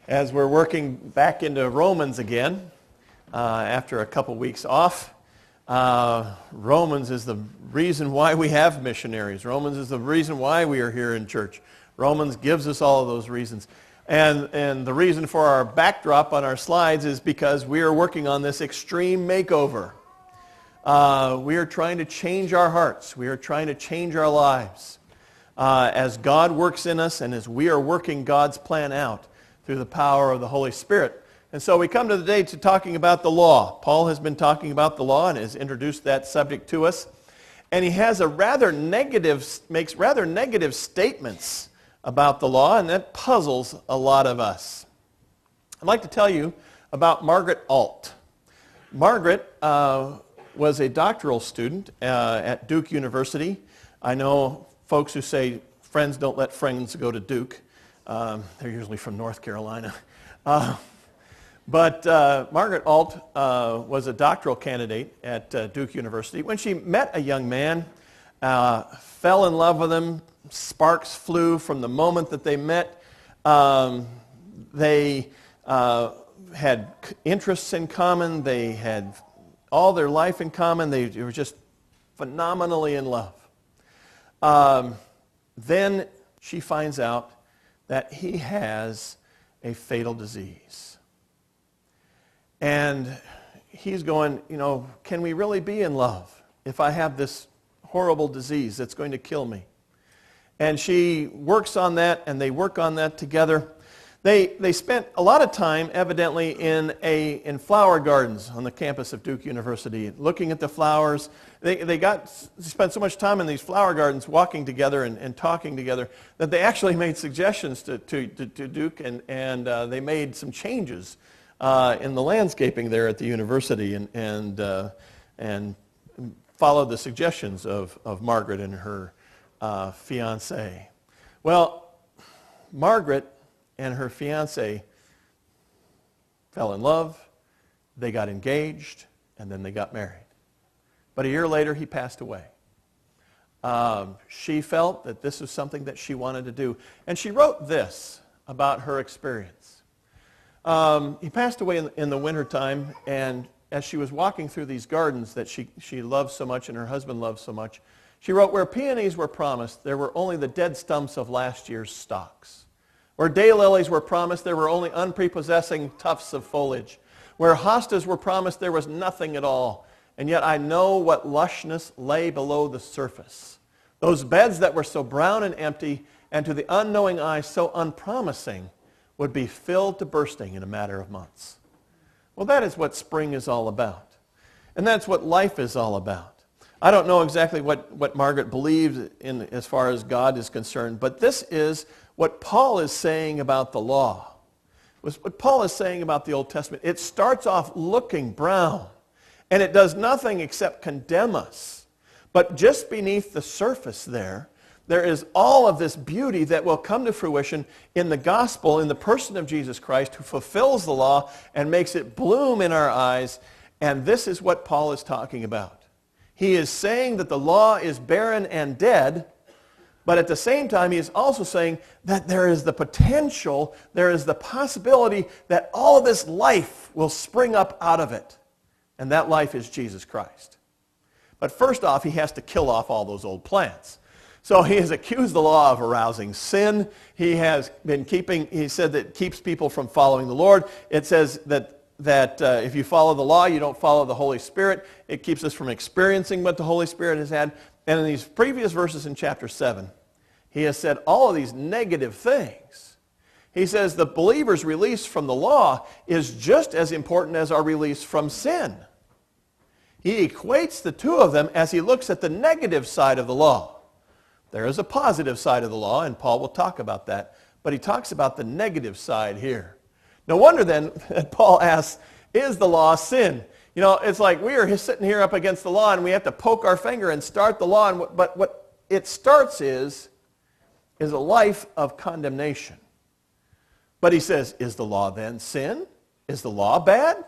As we're working back into Romans again, after a couple weeks off, Romans is the reason why we have missionaries. Romans is the reason why we are here in church. Romans gives us all of those reasons. And the reason for our backdrop on our slides is because we are working on this extreme makeover. We are trying to change our hearts. We are trying to change our lives. As God works in us and as we are working God's plan out through the power of the Holy Spirit. And so we come to the day to talking about the law. Paul has been talking about the law and has introduced that subject to us. And he has makes rather negative statements about the law, and that puzzles a lot of us. I'd like to tell you about Margaret Alt. Margaret was a doctoral student at Duke University. I know folks who say friends don't let friends go to Duke. They're usually from North Carolina. But Margaret Alt was a doctoral candidate at Duke University. When she met a young man, fell in love with him, sparks flew from the moment that they met. They had interests in common. They had all their life in common. They were just phenomenally in love. Then she finds out that he has a fatal disease. And he's going, can we really be in love if I have this horrible disease that's going to kill me? And she works on that, and they work on that together. They spent a lot of time, evidently, in flower gardens on the campus of Duke University, looking at the flowers. They spent so much time in these flower gardens walking together and talking together that they actually made suggestions to Duke, and they made some changes in the landscaping there at the university and followed the suggestions of Margaret and her fiancé. Well, Margaret and her fiancé fell in love, they got engaged, and then they got married. But a year later, he passed away. She felt that this was something that she wanted to do. And she wrote this about her experience. He passed away in the wintertime, and as she was walking through these gardens that she loved so much and her husband loved so much, she wrote, "Where peonies were promised, there were only the dead stumps of last year's stalks. Where daylilies were promised, there were only unprepossessing tufts of foliage. Where hostas were promised, there was nothing at all. And yet I know what lushness lay below the surface. Those beds that were so brown and empty, and to the unknowing eye so unpromising, would be filled to bursting in a matter of months." Well, that is what spring is all about. And that's what life is all about. I don't know exactly what Margaret believed in as far as God is concerned, but this is what Paul is saying about the law. What Paul is saying about the Old Testament. It starts off looking brown, and it does nothing except condemn us. But just beneath the surface there is all of this beauty that will come to fruition in the gospel, in the person of Jesus Christ, who fulfills the law and makes it bloom in our eyes. And this is what Paul is talking about. He is saying that the law is barren and dead, but at the same time, he is also saying that there is the potential, there is the possibility that all of this life will spring up out of it. And that life is Jesus Christ. But first off, he has to kill off all those old plants. So he has accused the law of arousing sin. He has been he said that it keeps people from following the Lord. It says that if you follow the law, you don't follow the Holy Spirit. It keeps us from experiencing what the Holy Spirit has had. And in these previous verses in chapter 7, he has said all of these negative things. He says the believer's release from the law is just as important as our release from sin. He equates the two of them as he looks at the negative side of the law. There is a positive side of the law, and Paul will talk about that. But he talks about the negative side here. No wonder then that Paul asks, is the law sin? It's like we are sitting here up against the law, and we have to poke our finger and start the law. But what it starts is a life of condemnation. But he says, is the law then sin? Is the law bad?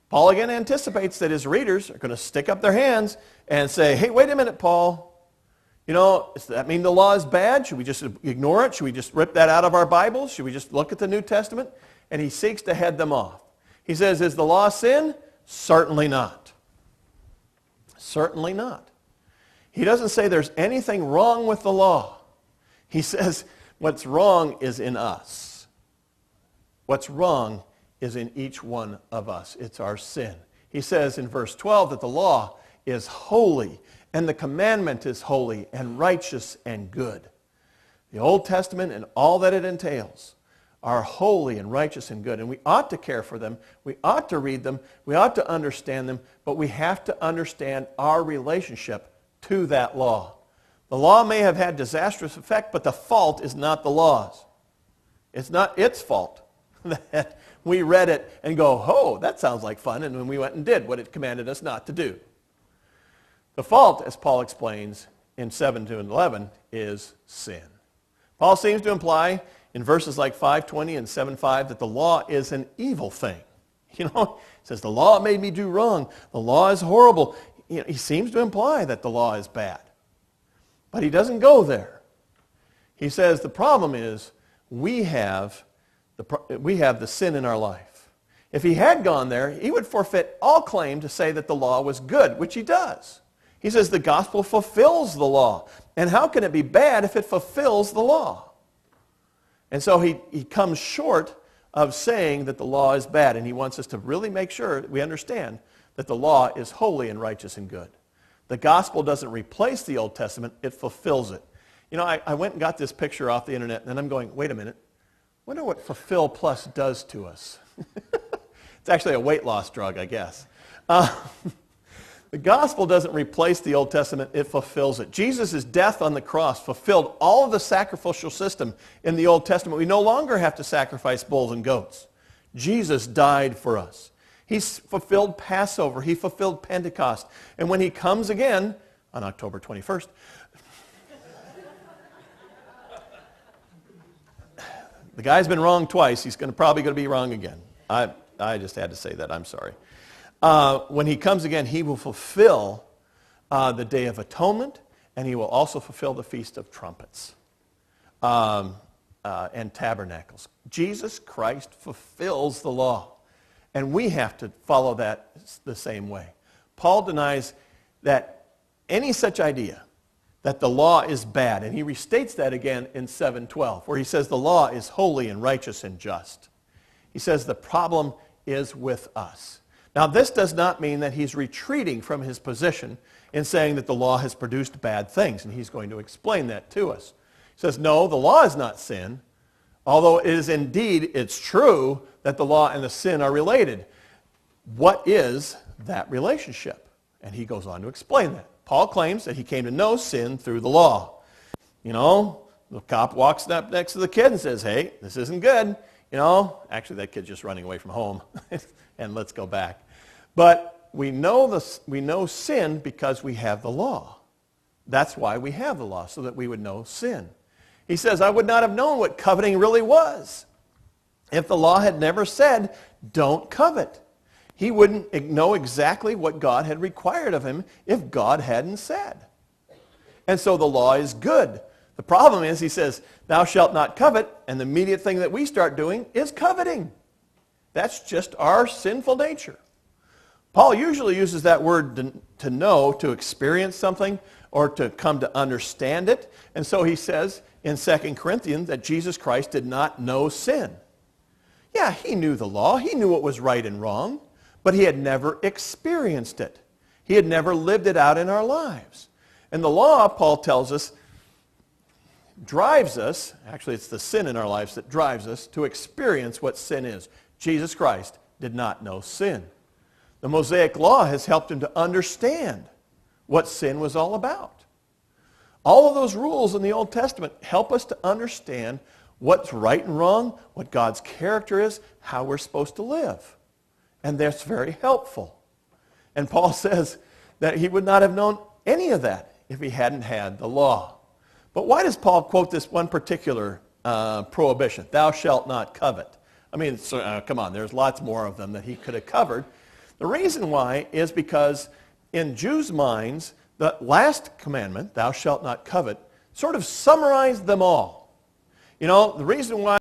Paul again anticipates that his readers are going to stick up their hands and say, hey, wait a minute, Paul. Does that mean the law is bad? Should we just ignore it? Should we just rip that out of our Bibles? Should we just look at the New Testament? And he seeks to head them off. He says, is the law sin? Certainly not. Certainly not. He doesn't say there's anything wrong with the law. He says what's wrong is in us. What's wrong is in each one of us. It's our sin. He says in verse 12 that the law is holy, and the commandment is holy and righteous and good. The Old Testament and all that it entails are holy and righteous and good, and we ought to care for them. We ought to read them. We ought to understand them, but we have to understand our relationship to that law. The law may have had disastrous effect, but the fault is not the law's. It's not its fault that we read it and go, oh, that sounds like fun, and when we went and did what it commanded us not to do. The fault, as Paul explains in 7 to 11, is sin. Paul seems to imply in verses like 5:20 and 7:5 that the law is an evil thing. He says, the law made me do wrong. The law is horrible. He seems to imply that the law is bad. But he doesn't go there. He says the problem is we have the sin in our life. If he had gone there, he would forfeit all claim to say that the law was good, which he does. He says the gospel fulfills the law. And how can it be bad if it fulfills the law? And so he comes short of saying that the law is bad, and he wants us to really make sure that we understand that the law is holy and righteous and good. The gospel doesn't replace the Old Testament, it fulfills it. I went and got this picture off the internet, and I'm going, wait a minute, wonder what Fulfill Plus does to us. It's actually a weight loss drug, I guess. The gospel doesn't replace the Old Testament, it fulfills it. Jesus' death on the cross fulfilled all of the sacrificial system in the Old Testament. We no longer have to sacrifice bulls and goats. Jesus died for us. He fulfilled Passover. He fulfilled Pentecost. And when he comes again on October 21st, the guy's been wrong twice. He's probably going to be wrong again. I just had to say that. I'm sorry. When he comes again, he will fulfill the Day of Atonement, and he will also fulfill the Feast of Trumpets and Tabernacles. Jesus Christ fulfills the law, and we have to follow that the same way. Paul denies that any such idea that the law is bad, and he restates that again in 7:12, where he says the law is holy and righteous and just. He says the problem is with us. Now, this does not mean that he's retreating from his position in saying that the law has produced bad things, and he's going to explain that to us. He says, no, the law is not sin, although it is indeed, it's true that the law and the sin are related. What is that relationship? And he goes on to explain that. Paul claims that he came to know sin through the law. The cop walks up next to the kid and says, hey, this isn't good. Actually that kid's just running away from home, and let's go back. But we know sin because we have the law. That's why we have the law, so that we would know sin. He says, I would not have known what coveting really was if the law had never said, don't covet. He wouldn't know exactly what God had required of him if God hadn't said. And so the law is good. The problem is, he says, thou shalt not covet, and the immediate thing that we start doing is coveting. That's just our sinful nature. Paul usually uses that word to know, to experience something, or to come to understand it. And so he says in 2 Corinthians that Jesus Christ did not know sin. Yeah, he knew the law. He knew what was right and wrong, but he had never experienced it. He had never lived it out in our lives. And the law, Paul tells us, drives us, actually it's the sin in our lives that drives us to experience what sin is. Jesus Christ did not know sin. The Mosaic law has helped him to understand what sin was all about. All of those rules in the Old Testament help us to understand what's right and wrong, what God's character is, how we're supposed to live. And that's very helpful. And Paul says that he would not have known any of that if he hadn't had the law. But why does Paul quote this one particular prohibition, thou shalt not covet? I mean, come on, there's lots more of them that he could have covered. The reason why is because in Jews' minds, The last commandment, thou shalt not covet, sort of summarized them all. You know, the reason why